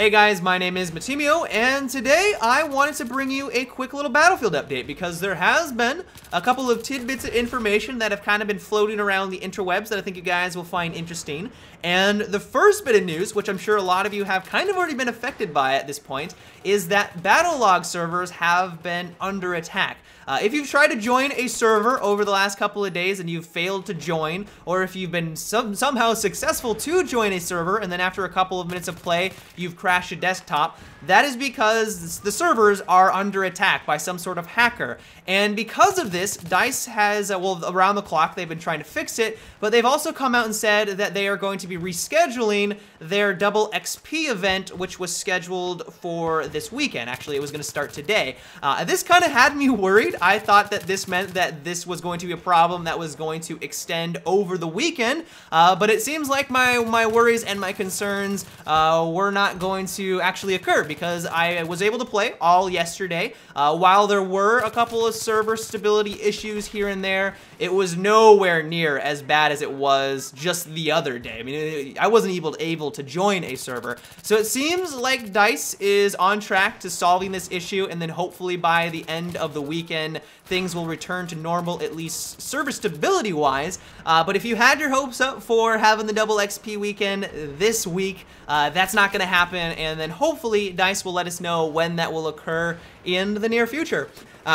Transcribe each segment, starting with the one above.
Hey guys, my name is Matimio, and today I wanted to bring you a quick little Battlefield update because there has been a couple of tidbits of information that have kind of been floating around the interwebs that I think you guys will find interesting. And the first bit of news, which I'm sure a lot of you have kind of already been affected by at this point, is that Battlelog servers have been under attack. If you've tried to join a server over the last couple of days and you've failed to join, or if you've been somehow successful to join a server and then after a couple of minutes of play you've crashed a desktop, that is because the servers are under attack by some sort of hacker. And because of this, DICE has, well, around the clock they've been trying to fix it, but they've also come out and said that they are going to be rescheduling their double XP event, which was scheduled for this weekend. Actually, it was going to start today. This kind of had me worried. I thought that this meant that this was going to be a problem that was going to extend over the weekend, but it seems like my worries and my concerns were not going to actually occur, because I was able to play all yesterday. While there were a couple of server stability issues here and there, it was nowhere near as bad as it was just the other day. I mean, I wasn't able to join a server. So it seems like DICE is on track to solving this issue, and then hopefully by the end of the weekend, things will return to normal, at least server stability wise. But if you had your hopes up for having the double XP weekend this week, that's not going to happen, and then hopefully DICE will let us know when that will occur in the near future.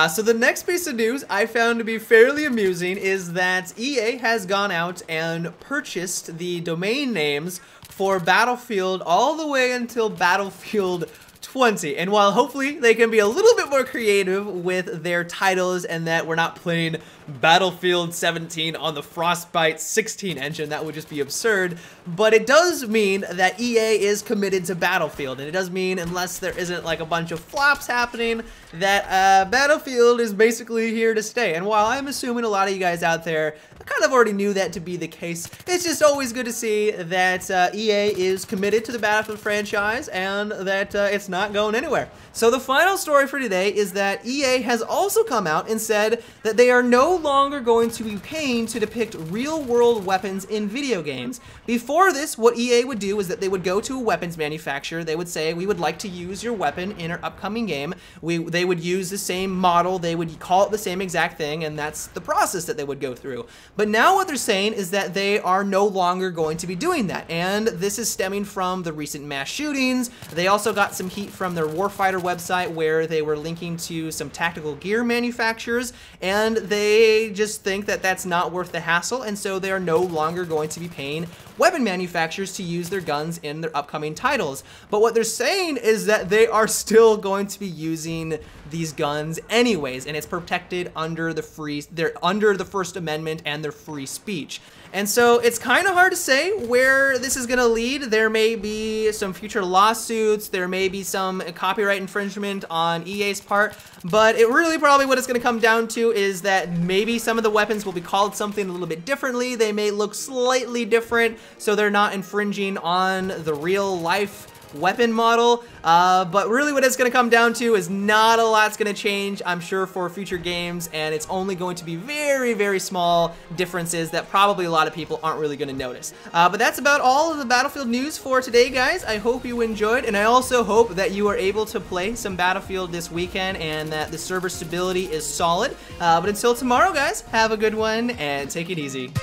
So the next piece of news I found to be fairly amusing is that EA has gone out and purchased the domain names for Battlefield all the way until Battlefield 20. And while hopefully they can be a little bit more creative with their titles and that we're not playing Battlefield 17 on the Frostbite 16 engine, that would just be absurd, but it does mean that EA is committed to Battlefield, and it does mean, unless there isn't like a bunch of flops happening, that Battlefield is basically here to stay. And while I'm assuming a lot of you guys out there kind of already knew that to be the case, it's just always good to see that EA is committed to the Battlefield franchise and that it's not going anywhere. So the final story for today is that EA has also come out and said that they are no longer going to be paying to depict real-world weapons in video games. Before this, what EA would do is that they would go to a weapons manufacturer, they would say, we would like to use your weapon in our upcoming game. They would use the same model, they would call it the same exact thing, and that's the process that they would go through. But now what they're saying is that they are no longer going to be doing that, and this is stemming from the recent mass shootings. They also got some heat from their Warfighter website where they were linking to some tactical gear manufacturers, and they just think that that's not worth the hassle, and so they are no longer going to be paying weapon manufacturers to use their guns in their upcoming titles. But what they're saying is that they are still going to be using these guns anyways, and it's protected under they're under the First Amendment and their free speech. And so it's kind of hard to say where this is going to lead. There may be some future lawsuits, there may be some copyright infringement on EA's part, but it really probably what it's going to come down to is that maybe some of the weapons will be called something a little bit differently. They may look slightly different, so they're not infringing on the real life weapon model, but really what it's going to come down to is not a lot's going to change, I'm sure, for future games, and it's only going to be very, very small differences that probably a lot of people aren't really going to notice. But that's about all of the Battlefield news for today, guys. I hope you enjoyed, and I also hope that you are able to play some Battlefield this weekend and that the server stability is solid. But until tomorrow, guys, have a good one and take it easy.